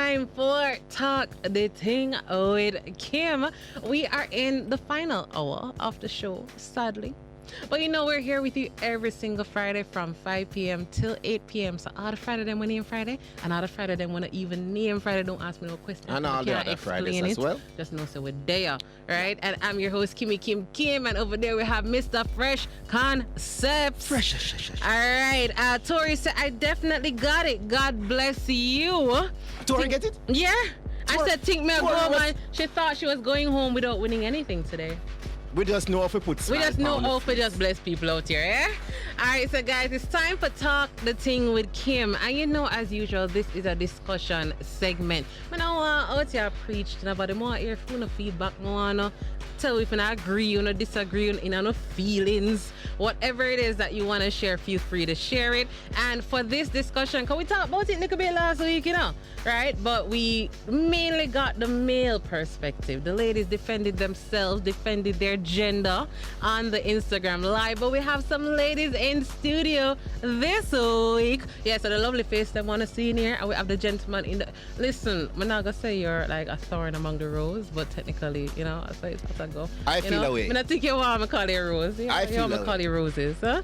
time for Talk the Ting with Kim. We are in the final hour of the show, sadly. But you know, we're here with you every single Friday from 5 p.m. till 8 p.m. So all the Friday them want to name Friday, and all the Friday them want to even name Friday. Don't ask me no questions. And all the other Fridays as well. Just know so we're there, right? And I'm your host, Kimmie Kim, and over there we have Mr. Fresh Concepts. Fresh. All right. Tori said, I definitely got it. God bless you. Tori get it? Yeah. I said, think me go, man. She thought she was going home without winning anything today. We just know if we put We just know how to just bless people out here, eh? Alright, so guys, it's time for Talk the Ting with Kim. And you know, as usual, this is a discussion segment. I don't want out here preaching about it. I want to hear feedback. I want to tell if you agree, you disagree, you know, feelings. Whatever it is that you want to share, feel free to share it. And for this discussion, because we talked about it a little bit last week, you know, right? But we mainly got the male perspective. The ladies defended themselves, defended their gender on the Instagram Live. But we have some ladies in studio this week. Yeah, so the lovely face they want to see in here. And we have the gentleman in the... Listen, I'm not going to say you're like a thorn among the rose, but technically, you know, I say it's not a go. I feel away. I'm not think you want to call you rose. I feel want to call you roses, huh?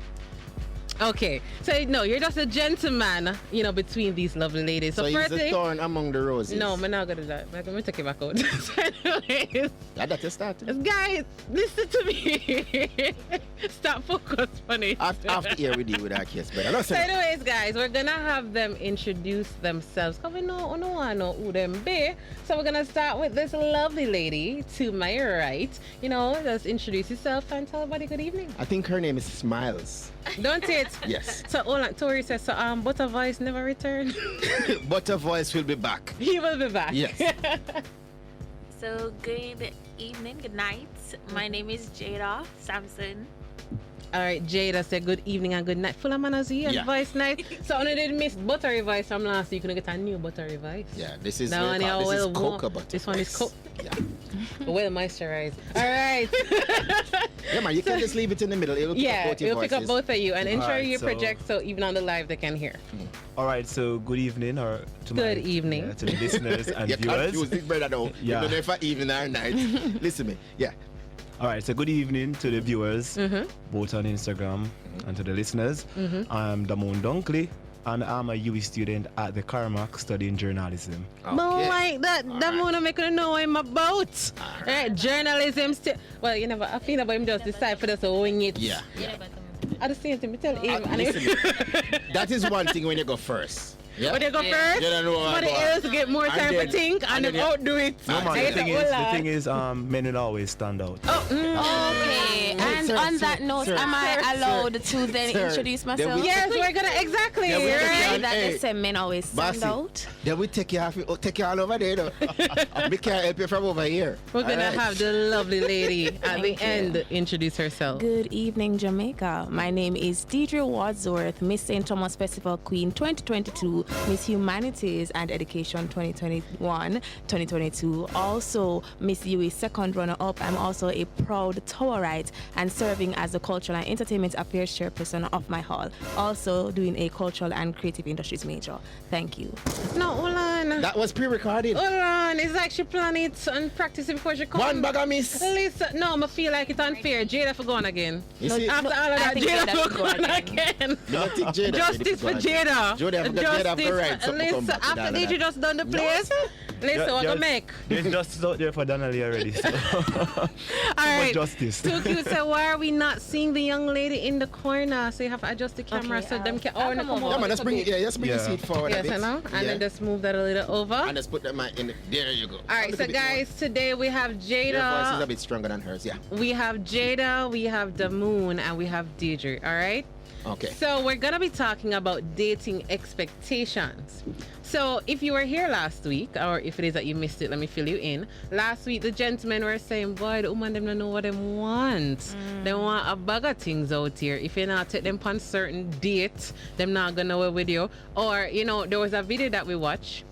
Okay, so no, you're just a gentleman, you know, between these lovely ladies. So first he's a thorn among the roses. No, I'm not gonna do that. I'm gonna take it back out. Anyways, that's the start. Guys, listen to me. Stop focus on it. After here we deal with our case, but so anyways, guys, we're gonna have them introduce themselves because we know who them be. So we're gonna start with this lovely lady to my right. You know, just introduce yourself and tell everybody good evening. I think her name is Smiles. Don't it? Yes. So Tori says, so Butter Voice never returned. Butter Voice will be back. He will be back. Yes. So good evening, good night. My name is Jada Samson. All right, Jada said good evening and good night. Full of manners here, voice night. So I did miss Buttery Voice from last week. You're going to get a new Buttery Voice. Yeah, this is cocoa butter. This one is cocoa. Yeah. Well moisturized. All right. Yeah, man, you can just leave it in the middle. It'll pick up both of you and ensure you project so even on the live they can hear. All right, so good evening to to the listeners and You're viewers. confused, brother, though. Yeah. You don't know if I evening or night. Listen to me. Yeah. All right, so good evening to the viewers, both on Instagram and to the listeners. I'm Damoun Dunkley, and I'm a UE student at the Carmack studying journalism. Okay. But like that, Damoun make you know what I'm about. Right, journalism still. Well, you never. I feel about him just decide for us to wing it. Yeah. At the same time, tell him. Listen, that is one thing when you go first. Yeah. When they go first, You don't know somebody else get more time to think and then outdo it. No, man, the thing is, men will always stand out. Okay, and on that note, am I allowed to then introduce myself? Yes, we're gonna exactly. Yeah, we're right? gonna- That Hey, they say men always stand Bossy. out. Then we take you all over there, though. We can't help you from over here. We're gonna All right. have the lovely lady at the Thank you. end introduce herself. Good evening, Jamaica. My name is Deidrie Wadsworth, Miss St. Thomas Festival Queen 2022, Miss Humanities and Education 2021-2022. Also, Miss UE second runner-up. I'm also a proud Towerite and serving as the Cultural and Entertainment Affairs Chairperson of my hall. Also doing a Cultural and Creative Industries major. Thank you. No, hold on. That was pre-recorded. Hold on. It's like she planned it and practiced it before she come. One bag of miss. Listen, no, I feel like it's unfair. Jada for going again. You see? After all of that, think Jada Jada for for going going again. No, I think Jada Justice for Jada. Jada for right. So Listen, after did you just done the place? Listen, what gonna make? There's justice out there for Donnelly already. So. All right. Justice. Too cute. So why are we not seeing the young lady in the corner? So you have to adjust the camera so them can I'll come come over. over. Yeah, man, let's bring it. Yeah, let's bring the seat forward a Yes, bit. I know. And then just move that a little over. And let's put that mic in. There you go. All right, so guys, today we have Your voice is a Jada, bit stronger than hers. Yeah. we have Jada, we have Damoun, and we have Deidrie. All right. Okay. So we're gonna be talking about dating expectations. So if you were here last week, or if it is that you missed it, let me fill you in. Last week, the gentlemen were saying, boy, the woman them don't know what they want. They want a bag of things out here. If you not take them on certain dates, them not gonna go with you. Or, you know, there was a video that we watched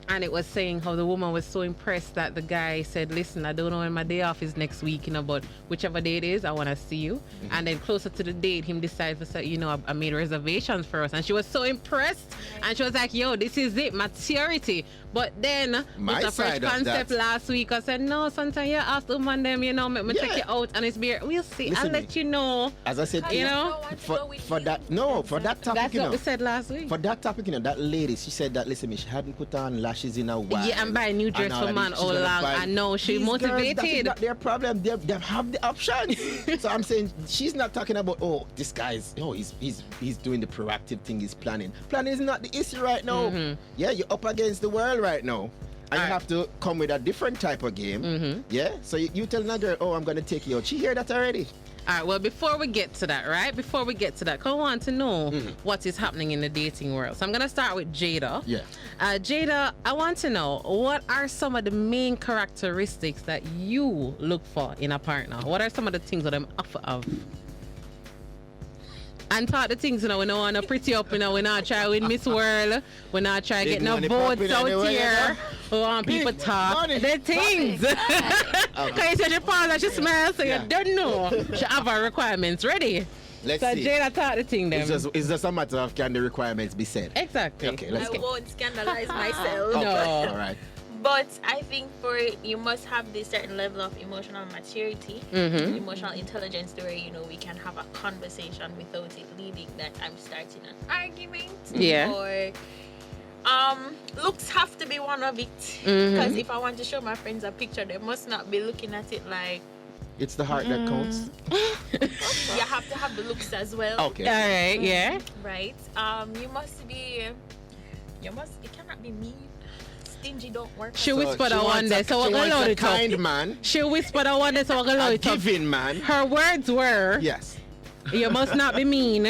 and it was saying how the woman was so impressed that the guy said, listen, I don't know when my day off is next week, but whichever day it is, I want to see you. And then closer to the date, him decides to say, I made reservations for us. And she was so impressed. And she was like, yo, this is it, maturity. But then, My with the first side of concept that- last week, I said, no, sometimes you ask the woman them, make me take you out and it's beer. We'll see. Listen I'll let you know. As I said, to You you, know? for that topic, That's what we said last week. For that topic, that lady, she said that, listen, she hadn't put on lashes in a while. Yeah, and buy a new dress all for man she's all gonna along. buy- I know, she These girls, that is motivated. not their problem. They have the options. So I'm saying she's not talking about, this guy's, he's doing the proactive thing, he's planning. Planning is not the issue right now. Yeah, you're up against the world right now. And you have to come with a different type of game. Yeah? So you tell another girl, I'm going to take you out. She hear that already. All right, well, before we get to that, right? Before we get to that, I want to know what is happening in the dating world. So I'm going to start with Jada. Yeah. Jada, I want to know, what are some of the main characteristics that you look for in a partner? What are some of the things that I'm offer of? And talk the things, we don't want to pretty up, we not try win Miss World, we not try Big get no money votes popping out anyway, here. We want Big people talk money the things. Because you said she pause and she smells, so Yeah. you don't know. She have her requirements ready. Let's So see. Jada talk the thing then. It's just a matter of can the requirements be said. Exactly. Okay, let's I go. won't scandalize myself. Okay, No. all right. But I think for it, you must have this certain level of emotional maturity, emotional intelligence, to where we can have a conversation without it leading that I'm starting an argument. Yeah. Or looks have to be one of it. Because if I want to show my friends a picture, they must not be looking at it like It's the heart that counts. you have to have the looks as well. Okay. All right, yeah. Right. It cannot be mean. Stingy don't work. She So whispered she a one wants day, a- so we're she going to wants load a it up. kind man, She whispered a one day, so we're going to load a it up. giving man. Her words were, Yes. you must not be mean.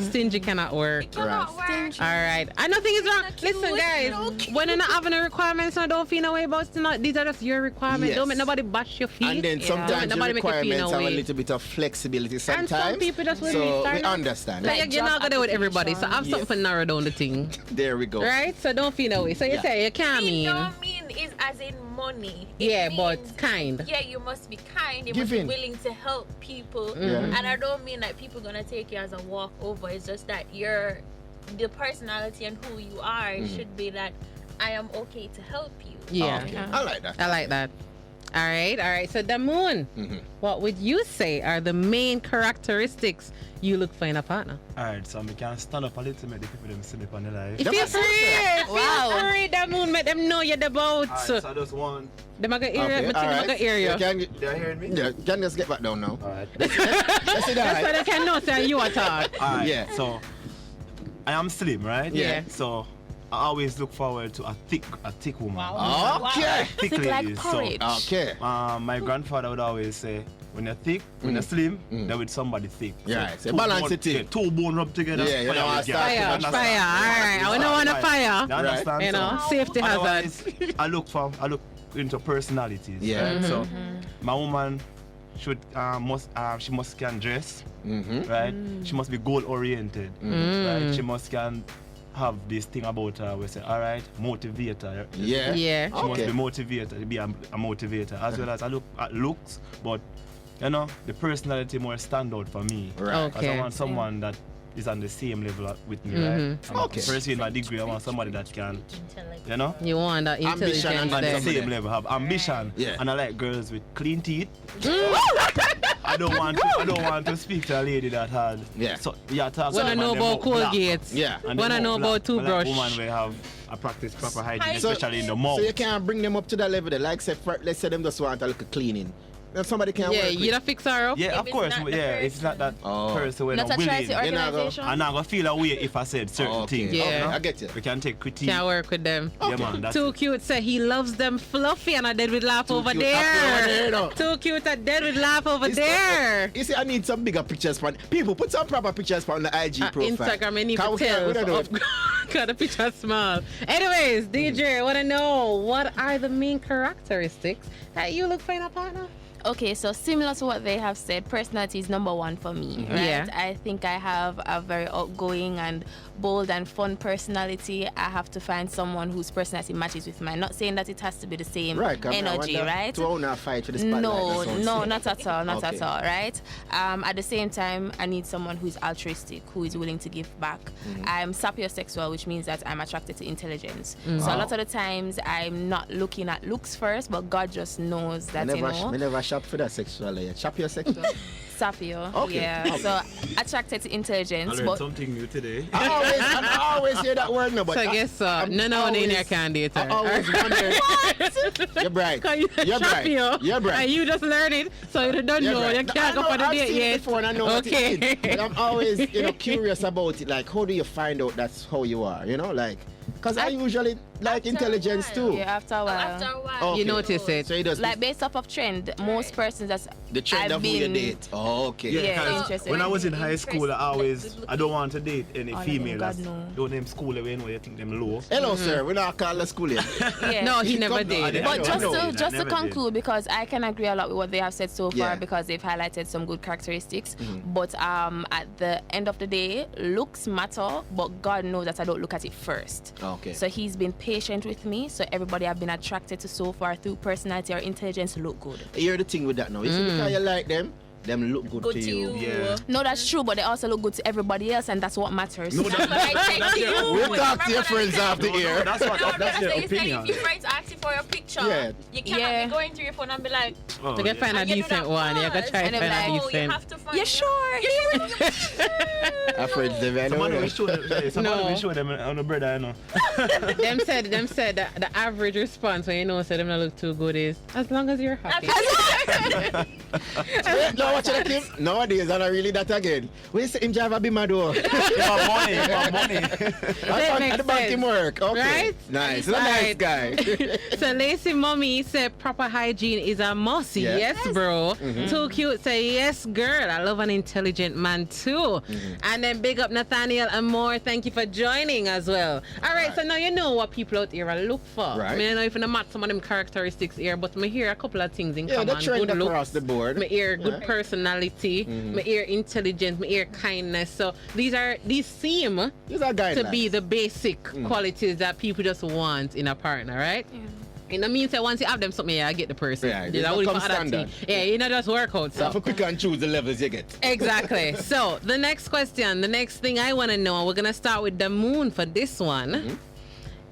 Stingy cannot work. It cannot work. All right. I nothing is wrong. Cute, Listen, guys, when you're not having the requirements, I don't feel no way about it. These are just your requirements. Yes. Don't make nobody bash your feet. And then Don't sometimes make the nobody make you feel requirements no have a way. little bit of flexibility sometimes. And some people just will so be we starting. understand. So Like you're not going to do it with everybody. So have Yes. something to narrow down the thing. There we go. Right? So don't feel no way. So you Yeah. say you can't Mean mean. don't mean is as in money. It Yeah, but means- kind. Yeah, you must be kind. You Giving. must be willing to help people. Yeah. And I don't mean that people gonna take you as a walkover. It's just that the personality and who you are should be that I am okay to help you. Yeah. Okay. I like that. I like that. All right. So Damoun, what would you say are the main characteristics you look for in a partner? Alright, so we can stand up a little, make the people them sleep on the live. Feel free, Wow. feel free, Damoun, make them know you're the boat. Alright, so I just want. Them are gonna hear Okay, you, all them are right. gonna hear you. You can, They are hearing me? yeah, can just get back down now. Alright. Let's see That's that. so they can know say you are talk. Alright, Yeah. so I am slim, right? Yeah. So I always look forward to a thick woman. Okay. Thick Thick like ladies. porridge. Okay. My grandfather would always say, when you're thick, when you're slim, they're with somebody thick. Yeah, so two balance bone- it in. yeah, two bone rub together. Yeah, you fire know, I with gas. start- You Fire, understand? fire. All right, I don't want to fire. You understand? You know, So, safety hazard. otherwise, I look into personalities. Yeah. Right? So my woman she must can dress, right? She must be goal oriented, right? She must can have this thing about her. We say, all right, motivator. Yeah. Yeah. She must Okay. be motivated, be a motivator, as well as I look at looks, but the personality more stand out for me. Right. Because I Okay. want someone that is on the same level with me, right? I'm Okay. pursuing my degree. I want somebody that can, Intellect. You want that Ambition intelligence and on the there. somebody- same level, have ambition. Yeah. And I like girls with clean teeth. I don't want to speak to a lady that had. Yeah. So yeah, talk Wanna to know them about black. Colgate? Yeah. And Wanna them know black. about toothbrush? I like woman will have a practice proper hygiene, So- especially in the mouth. So you can't bring them up to that level. There. Like say, let's say them just want a little cleaning. Then somebody can Yeah, work you with. don't fix her up? Yeah, If of it's course. not the Yeah, if it's not that Oh. person we're Not not a willing. charity You're not organization. I'm not gonna feel away if I said certain Okay. things. Yeah. I get you. We can take critique. Can't work with them. Yeah, man. That's Too it. cute say he loves them fluffy and I dead with laugh over cute. Over there, there. no. Too cute I dead with laugh over It's there. You see, I need some bigger pictures. People, put some proper pictures on the IG profile. Instagram, I need Can to we- can we tell. do it? Got the picture small. Anyways, DJ, I want to know what are the main characteristics that you look for in a partner? Okay, so similar to what they have said, personality is number one for me, right? Yeah. I think I have a very outgoing and bold and fun personality. I have to find someone whose personality matches with mine. Not saying that it has to be the same energy, right? To own a fight for the spotlight. No, not at all, not Okay. at all, right? At the same time, I need someone who's altruistic, who is willing to give back. I'm sapiosexual, which means that I'm attracted to intelligence. So a lot of the times, I'm not looking at looks first, but God just knows that, I never shop for that sexual. Shop your sexual. Sapio, Okay. yeah. So attracted to intelligence, I learned but something new today. I always hear that word, no, but So I guess no one in here can date her. I always wonder. You're bright. You're bright. You're bright. And you just learn it, so you don't You're know. right. You can't go I know, for the I've date seen it yet. before and I know what Okay. it is. But I'm always, curious about it. Like, how do you find out that's how you are? Because I usually like After a intelligence while. too. yeah, after a while. After a while. Okay. You notice it. So it does Like based off of trend, most persons that's the trend I've of who you been- date. Oh, okay. Yeah, because interesting. when I was in high school, I don't want to date any Oh, female God, that's no. don't name school away, you think them low. Hello, sir. We're not calling the school yet. Yeah. No, he She never come down. did. But I just know. to I just to never did. conclude, because I can agree a lot with what they have said so far, Yeah. because they've highlighted some good characteristics. But at the end of the day, looks matter, but God knows that I don't look at it first. Okay. So he's been patient with me. So everybody I've been attracted to so far through personality or intelligence look good. Here's the thing with that now. You see, because you like them look good, to you. Yeah. No, that's true, but they also look good to everybody else, and that's what matters. No, That's what I text you. We'll talk to your Remember friends what I after said? here. That's what No, that's because their you said opinion. if your friends ask you for your picture, Yeah. you cannot Yeah. be going through your phone and be like, Oh, You can yeah. find a and you do decent that one. You can first. try to And find I'm a like, oh, you decent. have to find You your- sure? Our friends, they Somebody know. will show them. Somebody No. will show them on the brother, I know. them said that the average response when you know say them not look too good is as long as you're happy. No, watch it, Kim. Nowadays, I'm not really that again. We say him drive a Bima door. You have money, you have money. That makes At the bank sense. him work. Okay. Right? Nice. He's a nice Right. guy. So Lacey Mommy said proper hygiene is a must. Yeah. Yes, bro. Too cute say yes, girl. I love an intelligent man too. And then big up Nathaniel and more. Thank you for joining as well. All right, so now you know what people out here are look for. Right. I mean, I know if you not some of them characteristics here, but I hear a couple of things in Yeah, the common. trend Good across looks, the board. I hear good Yeah. personality. I hear intelligence. I hear kindness. So these seem These are guidelines. to be the basic qualities that people just want in a partner, right? It don't mean say once you have them something, yeah, I get the person. Yeah, You they know, don't only come for other standard. thing. Yeah, you know, just work out. You have So to pick and choose the levels you get. exactly. So the next question, the next thing I want to know, we're gonna start with Damoun for this one.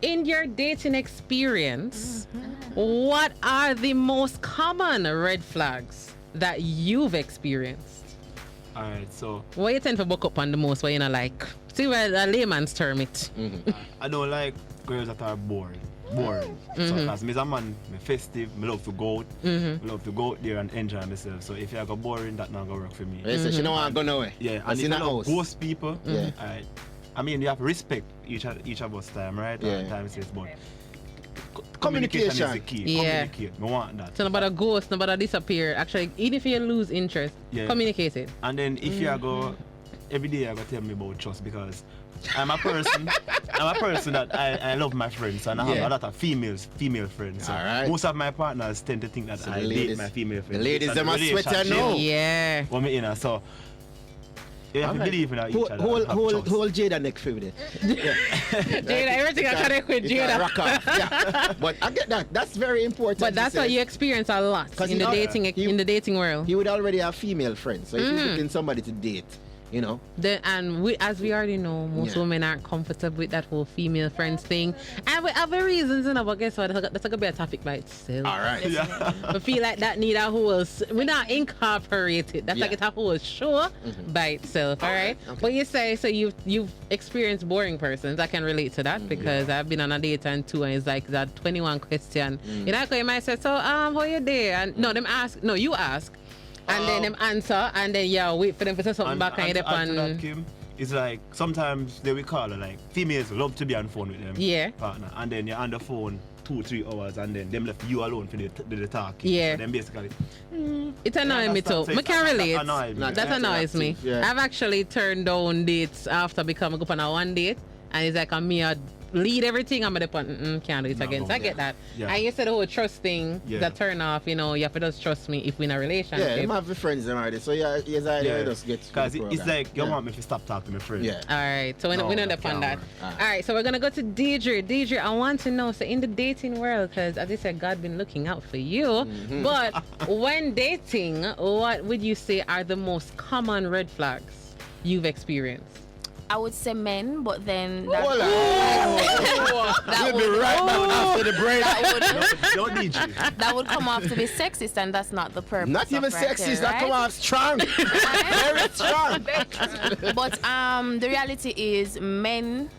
In your dating experience, what are the most common red flags that you've experienced? Alright, so What you tend to book up on the most? What you know, like, see where the layman's term it. I don't like girls that are boring. Boring. So because me as a man, me festive, me love to go out. Me love to go out there and enjoy myself. So if you go boring, that not gonna work for me. They say she don't want to go nowhere. Yeah, That's and if in you a love house. ghost people, Yeah. alright. I mean, you have to respect each of us time, right? Yeah. Time says, but Communication. is the key. Yeah. Communicate. Me want that. So nobody ghost, nobody disappear. Actually, even if you lose interest, Yeah. communicate it. And then if you go every day, I go tell me about trust because I'm a person. I'm a person that I love my friends and I have Yeah. a lot of female friends. So Alright. most of my partners tend to think that So I the date ladies- my female friends. the ladies It's a them a sweater relationship now. Yeah. when we in her. So you have to Alright. believe in each other. and have trust. Hold Jada neck for me. Jada, everything I connect with Jada. Rock off. Yeah. But I get that. That's very important. But that's he what said. you experience a lot 'Cause in he- the dating world. He would already have female friends. So if he's looking somebody to date, As we already know, most Yeah. women aren't comfortable with that whole female friends thing. And we have our reasons, but guess what? That's going to be a topic by itself. all right. Yeah. I feel like that need a whole, we're not incorporated. That's like Yeah. it's a whole show by itself, all right? Okay. But you say, so you've experienced boring persons. I can relate to that because I've been on a date and two, and it's like that 21 question. You know, you might say, so, how you there? And no, you ask. And then them answer, and then wait for them to say something back and you to add to that, on. Kim, it's like sometimes they will call her like females love to be on phone with them Yeah. partner, and then you're on the phone 2-3 hours, and then them left you alone for the talking. Yeah. And then basically, It annoys me too. So I can relate. that annoys me. Not That annoys me. Yeah. I've actually turned down dates after becoming up on a one date, and it's like me lead everything. I'm gonna put can't do it again. So I get that. Yeah. And you said the whole trust thing, Yeah. that turn off. You know, you have to just trust me if we're in a relationship. Yeah, them have the friends them already. So yeah, yes, I just get. Because it's like you yeah. want me to stop talking to my friend. Yeah. All right, so we No, know that that on that. can't work. All right, so we're gonna go to Deidre. Deidre, I want to know. So in the dating world, because as I said, God been looking out for you. Mm-hmm. But when dating, what would you say are the most common red flags you've experienced? I would say men, but then that, Hold on. that We'll be would, right back after the break. Don't need you. that would come off to be sexist, and that's not the purpose. Not even of right sexist. there, That come right? off strong. Very strong. But the reality is men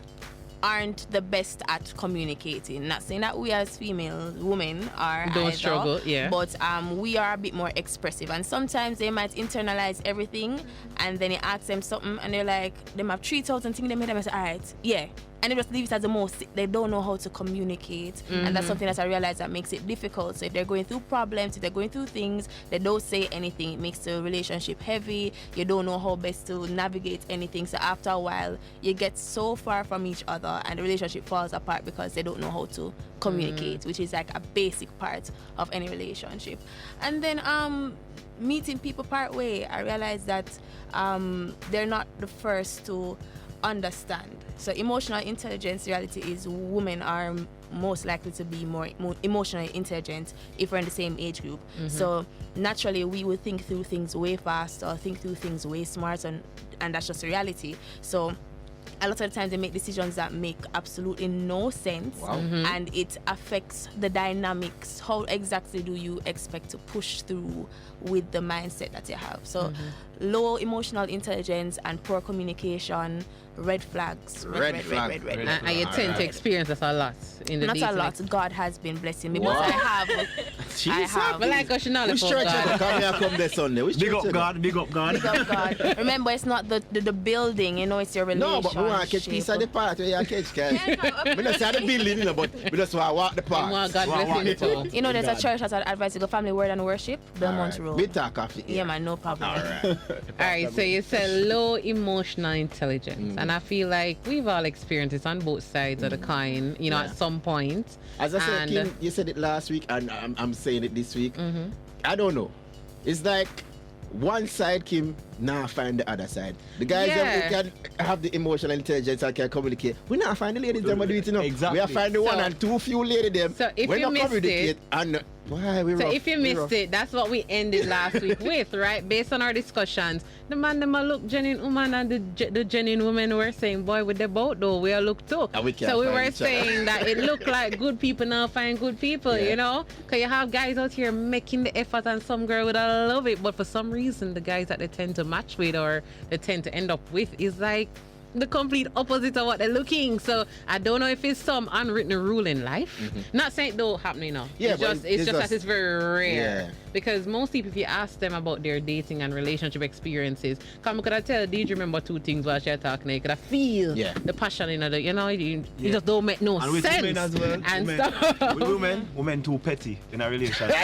aren't the best at communicating. Not saying that we as female women are Don't either, struggle, yeah. But we are a bit more expressive, and sometimes they might internalize everything, and then you ask them something and they're like, they have 3,000 things they made them and say, all right, yeah. And they just leave it as the most. They don't know how to communicate. And that's something that I realize that makes it difficult. So if they're going through problems, if they're going through things, they don't say anything. It makes the relationship heavy. You don't know how best to navigate anything. So after a while, you get so far from each other and the relationship falls apart because they don't know how to communicate, which is like a basic part of any relationship. And then meeting people part way, I realized that they're not the first to understand. So emotional intelligence, reality is women are most likely to be more emotionally intelligent if we're in the same age group. So naturally we will think through things way faster, think through things way smarter, and that's just the reality. So a lot of the times they make decisions that make absolutely no sense. Wow. And it affects the dynamics. How exactly do you expect to push through with the mindset that you have? So low emotional intelligence and poor communication, red flags. Red. And you tend to experience this a lot in the Not dating. a lot. God has been blessing me, Wow. but I have. I have. But like us, you know, Which the church folk, you God. come here come this Sunday? Which Big church up you go? God, big up God. Big up God. Remember, it's not the building, you know, it's your No, relationship. but we want to catch piece of the part where you catch, guys. We don't say the building, you know, but we just want to walk the You want park. God Wow, blessing wow. you too. You know, there's a God. church that I advise you go Family Word and Worship, Belmont Road. We talk coffee. Yeah, man, no problem. All right. All right, so you said low emotional intelligence, and I feel like we've all experienced it on both sides of the coin, you know, Yeah. at some point. As I said, And- Kim, you said it last week, and I'm saying it this week. I don't know. It's like one side, Kim, now find the other side. The guys Yeah. who can have the emotional intelligence and can communicate. We not find the ladies them do it, you know. Exactly. We are find the one So- and two few lady them. So if we you not missed communicate it- and why we So rough, if you we missed rough. it, that's what we ended last week with, right? Based on our discussions, the man them a look genuine woman and the genuine women were saying, boy, with the boat though, we are look too. And we can't So we find were each other. saying that it looked like good people now find good people, Yeah. you know? Because you have guys out here making the effort and some girl would love it, but for some reason, the guys that they tend to match with or they tend to end up with is like the complete opposite of what they're looking. So I don't know if it's some unwritten rule in life. Not saying it don't happen, you know. Yeah, it's but just it's just that it's very rare. Yeah. Because most people, if you ask them about their dating and relationship experiences, come could I tell, did you remember two things while you're talking? You could I feel Yeah. the passion in it, you know, you Yeah. just don't make no And with sense. women as well. And women, stuff. with women too petty in a relationship.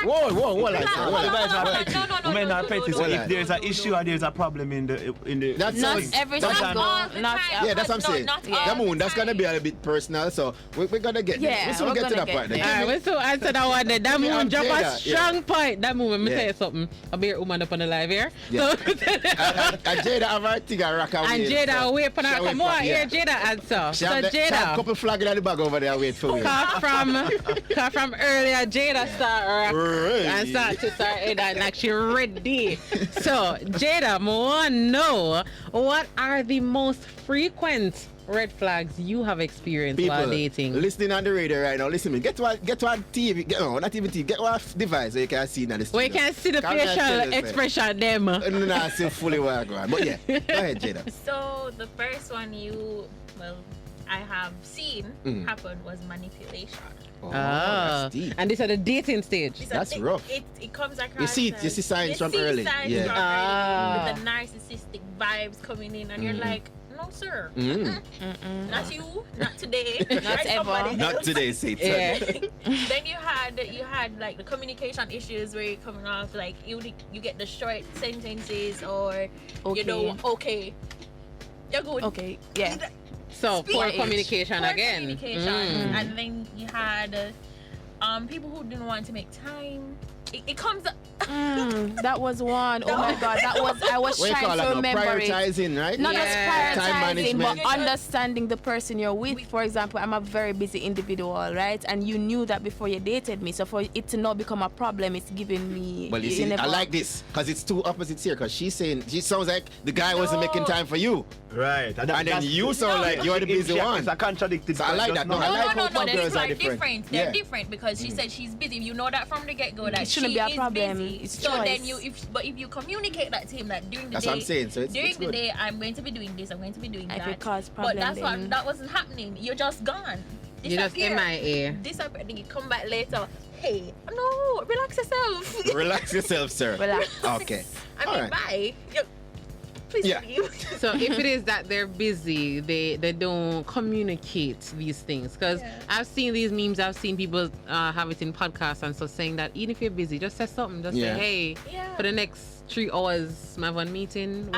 Whoa, Women are no, petty. no, So no, if no. there's an issue or there's a problem in the That's Not so- every that's- single, not Yeah, that's what I'm saying. Damoun, that's gonna be a bit personal, so we're gonna get there. Yeah, We'll soon we're get to gonna that part. get then. there. Alright, so answer that one then. That Yeah, moon drop a Jada, strong point. That moon, let me Yeah. tell you something. I'll be a woman up on the live here. Yeah. So, And Jada have her thing and rock away. and Jada, wait for her. She Come wait on, for- here, yeah. Jada answer. She So have she have a Jada, couple flag in the bag over there wait for you. cause from earlier, Jada start rock Ready. and start to start it and like she ready. So Jada, I want to know what are the most frequent red flags you have experienced while dating? listening on the radio right now, listen to me. Get one TV, no, not even TV, get one device so you can see in the We studio. can see the Come here, tell facial us, eh. expression them. No, I see fully where I'm going. But yeah, go ahead, Jada. So the first one I have seen happen was manipulation. Oh, Ah, that's deep. and this at the dating stage. It's That's a thing- rough. It comes across. You see it, you see signs from early. Signs Yeah. from Ah. early with the narcissistic vibes coming in, and you're like, no, sir, not you, not today, not ever. somebody Not else." today, Satan. Yeah. Then you had like the communication issues where you're coming off like you get the short sentences or Okay. you know okay, you're good. Okay, yeah. So poor communication Poor again. communication. And then you had people who didn't want to make time. It comes. That was one. Oh my God, I was What you trying call to that now? remember it. Prioritizing, right? Not Yeah. just Time prioritizing, but management. understanding the person you're with. For example, I'm a very busy individual, right? And you knew that before you dated me. So for it to not become a problem, it's giving me. Well, you see, never- I like this because it's two opposites here. Because she sounds like the guy wasn't making time for you, Right. and then you sound like you're the busy one. It's a contradicted. So I like that. No, I No, like how no, girls it's are like different. different. They're Yeah. different because she said she's busy. You know that from the get go that It shouldn't she be a is problem. busy. It's so choice. then if you communicate that to him that during the That's day, what I'm saying. So it's during it's the good. day I'm going to be doing this, I'm going to be doing If that. it cause but problem, that's then- what that wasn't happening. You're just gone. You just Disappear. MIA. Disappear. Then you come back later. Hey, no, relax yourself. Relax yourself, sir. Relax. Okay. I All mean, right. bye. Please Yeah. leave. So if it is that they're busy, they don't communicate these things. Because Yeah. I've seen these memes, I've seen people have it in podcasts and so saying that even if you're busy, just say something. Just Yeah. say, hey, Yeah. for the next 3 hours, I have one meeting,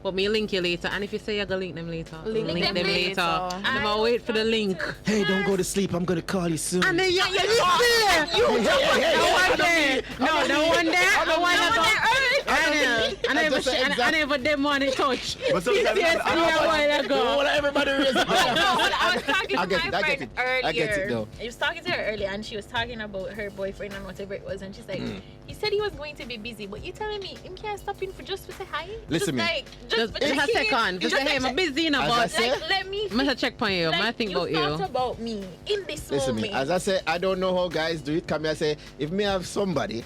but me link you later. And if you say you're going to link them later, Link them them later. later. And I'm gonna wait for the link. Hey, don't go to sleep. I'm gonna call you soon. And then you there. No one there. No, no one there. No one there. I never them want to touch. But sometimes Yes, I me a while ago. Don't let everybody raise No, it. I was talking I to get my it, I get friend it. earlier. I get it, though. I was talking to her earlier, and she was talking about her boyfriend and whatever it was, and she's like, Mm. he said he was going to be busy, but you telling me him can't stop in for just to say hi? Listen me. Just a second. Just say, hey, I'm busy, you know, As I but said- let me. I'm gonna check on you. I think about you. you. Thought about me in this Listen me. moment. As I say, I don't know how guys do it. Come here, I say, if me have somebody,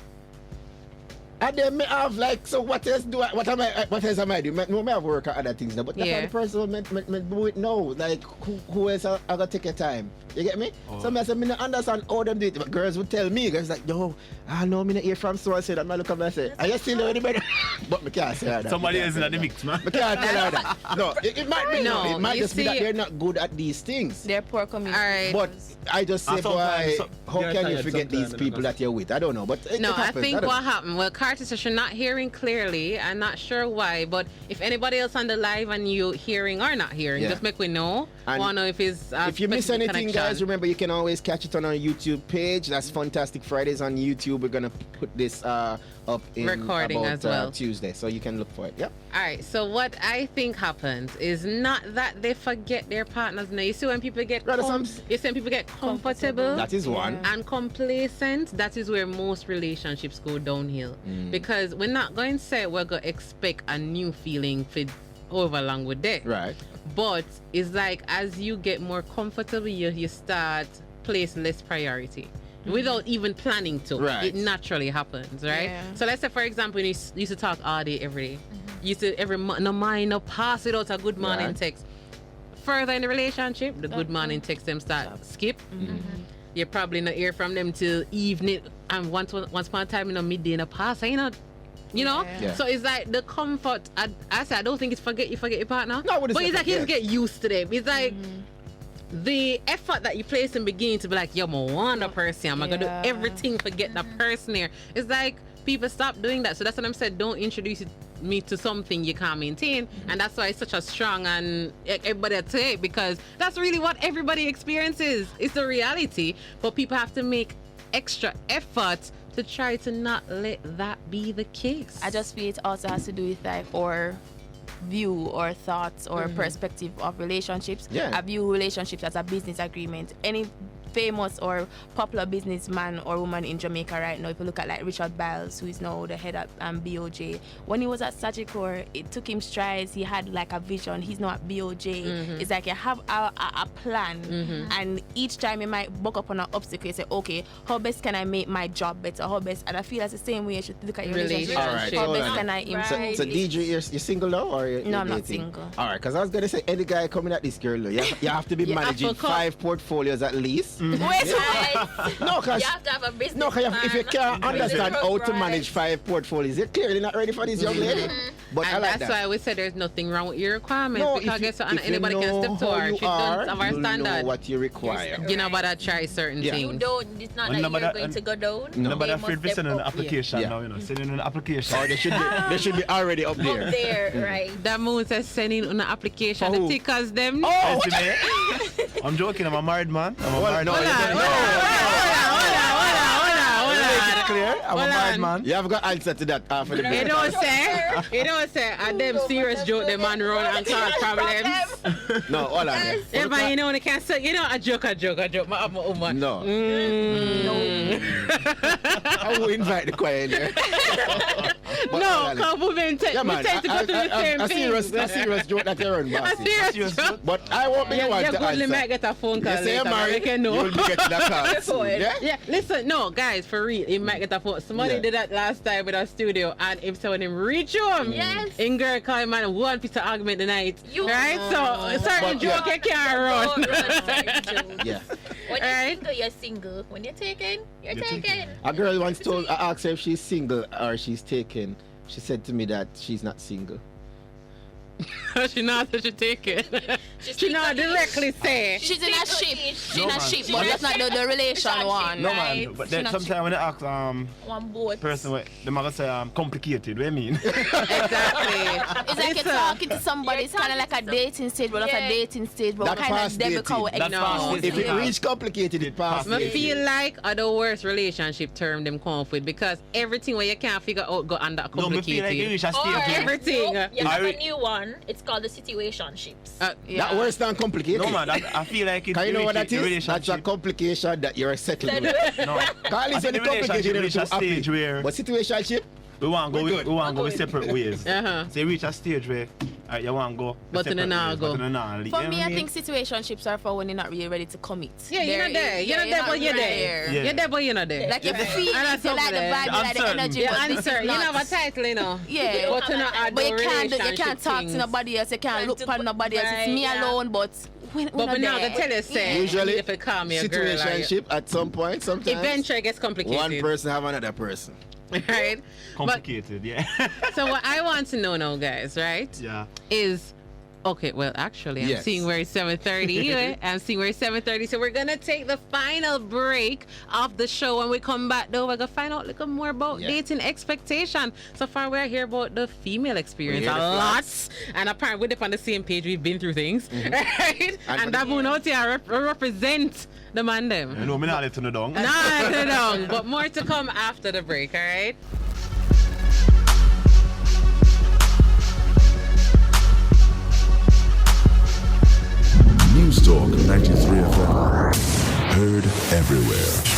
and then me have like, so what else do I? What else am I doing? Me have work or other things now, but that's Yeah. the person me do it now. Like who else I gotta take your time? You get me? So me I say me not understand how them do it. But girls would tell me, girls like, yo, I know me not hear from so I said that. I look at me and say, are you still doing better? But me can't say that. Somebody Me else can't in say the that. mix, man. Me can't tell her that. No, it might be No, no. It might you just be that see- they're not good at these things. They're poor All communication. right. But I just say, And boy, sometimes how they're can you tired forget these sometimes, people that you're with? I don't know, but it No, I happens. think don't what know. happened. Well, Carter says you're not hearing clearly. I'm not sure why, but if anybody else on the live and you hearing or not hearing, Yeah. just make we know. And Want to know if it's If you miss specific anything, connection. guys, remember you can always catch it on our YouTube page. That's Funtastic Fridays on YouTube. We're gonna put this up in Recording about, as well. Tuesday, so you can look for it. Yep. All right. So what I think happens is not that they forget their partners. Now you see when people get Rather some- you see when people get comfortable. That is one. And complacent, that is where most relationships go downhill. Because we're not going to say we're going to expect a new feeling for however long we're there. Right. But it's like as you get more comfortable, you start placing less priority. Without even planning to. Right. It naturally happens, right? Yeah. So let's say, for example, you used to talk all day, every day. You used to no mind, no pass it out a good morning Right. text. Further in the relationship, the good morning text them start skip. You probably not hear from them till evening, and once upon a time in a midday in a pass, you know. Yeah. So it's like the comfort. I say I don't think it's forget your partner. No, I wouldn't but say it's like you forget. get used to them. It's like the effort that you place in beginning to be like, yo, I want a person. I'm gonna do Yeah. everything to get that person here. It's like people stop doing that. So that's what I'm saying. Don't introduce me to something you can't maintain, and that's why it's such a strong and everybody take, because that's really what everybody experiences. It's the reality, but people have to make extra effort to try to not let that be the case. I just feel it also has to do with like our view or thoughts or perspective of relationships. Yeah. I view relationships as a business agreement. Any famous or popular businessman or woman in Jamaica right now, if you look at like Richard Biles, who is now the head of BOJ, when he was at Sagicor, it took him strides. He had like a vision. He's now at BOJ. It's like you have a plan, and each time you might buck up on an obstacle, you say, okay, how best can I make my job better? How best? And I feel that's the same way you should look at your relationship. All right, How hold best on. can I improve? So Deidre, you're single now, or you're No, I'm not dating? single. All right, because I was gonna say any guy coming at this girl, you have to be Yeah, managing I forgot. 5 portfolios at least. Wait, Guys, No, because you have to have a business no, 'cause if you plan. can't understand how to Right. manage 5 portfolios, you're clearly not ready for this young lady. But I And like that's that. why we said there's nothing wrong with your requirements No, because if you, guess what? if Anybody you can know step to how her. you She are, doesn't have her you'll know standard. what you require. You know, but I try certain Yeah. You things. don't, it's not And like nobody- you're going and- to go down. No. Nobody They afraid must to send step an up. application Yeah. now, you know. Send in an application. Or they should be already up there. Up there, right? Damoun says sending an application. For The who? tickers them. Oh, See me? I'm joking, I'm a married man. I'm a Well, married no, man. you don't know. Make it clear, I'm a Hold married on. man. You have got answer to that half of the You break. don't say, and them serious joke, the man run and cause problems. No, hold on. there. Yeah, but you know, they can't say, you know, a joke, my woman. No. I will invite the choir in there. But No, hold on. because women Yeah, we man. tend to go to the same A things. serious joke that you run, A boss. serious joke. But I won't be the one You to goodly might answer. get a phone call You say later, you're but married, we can you know. will be getting that call soon. Yeah? Yeah, listen, no, guys, for real, he might get a phone. Somebody Yeah. did that last time with our studio, and if someone him reach him, Yes. in girl call him and one piece of argument the night, You- right? So certain But, yeah. joke you can't run. Don't run certain jokes. Yeah. When you're Alright. single, you're single. When you're taken, you're taken. A girl once told, I asked her if she's single or she's taken. She said to me that she's not single. She knows that she take it. She not single-ish. directly say. she's in a ship. She's in No, a man. ship, but that's not the relation one. No Right. man, but She then not sometimes when you ask One boat. person, they might say complicated. What do you mean? Exactly. It's like you're talking to somebody. It's kind of like a dating stage, but not a Yeah. dating stage, but That kind past of debical. dating. That's No. past If dating. it reach complicated, it passed. I Yeah. feel like are the worst relationship term them come up with because everything where you can't figure out go under No, me feel like you complicated. reach a Or stage where- Everything. You have I- a new one. It's called the situationships. That worse than complicated. No man, I feel like it. Can you know what that the is? That's a relationship- complication that you're settled Settled with. with. No. Call I it think when the the complicated relationship you're reach too a happy. stage where But situationship, we want to We're go. good. We want to go We're good. separate ways. Uh-huh. So you reach a stage where you want to go. But separate then now ways, go. but then now leave. For You know me, what I mean? think situationships are for when you're not really ready to commit. Yeah, you're not there. You're not there, but you're there. Yeah. You're there, but you're not there. Like you Right. feel And it, that's you like the over vibe, you there. like the Uncertain. energy, You but this answer. is You not. know what title, you know. Yeah. But you know, add But the you can't relationship talk to things. nobody else. You can't Right, look to for put- nobody else. It's right, me yeah. alone, but we're But not we're not there. gonna tell you, say. usually if you call me a girl, or you- situationship at some point, sometimes eventually it gets complicated. one person have another person. right? Complicated, yeah. But, so what I want to know now, guys, right, Yeah. is okay. Well, actually, I'm Yes. seeing where it's 7:30. I'm seeing where it's 7:30. So we're gonna take the final break of the show. When we come back, though, we're gonna find out a little more about Yeah. dating expectation. So far, we're here about the female experience We a hear the lot, flats. and apparently we're on the same page. We've been through things, right? And And for that moon out here represent the man them. You know, me not let you know down. No, but more to come after the break. All right. News Talk 93 FM. Heard everywhere.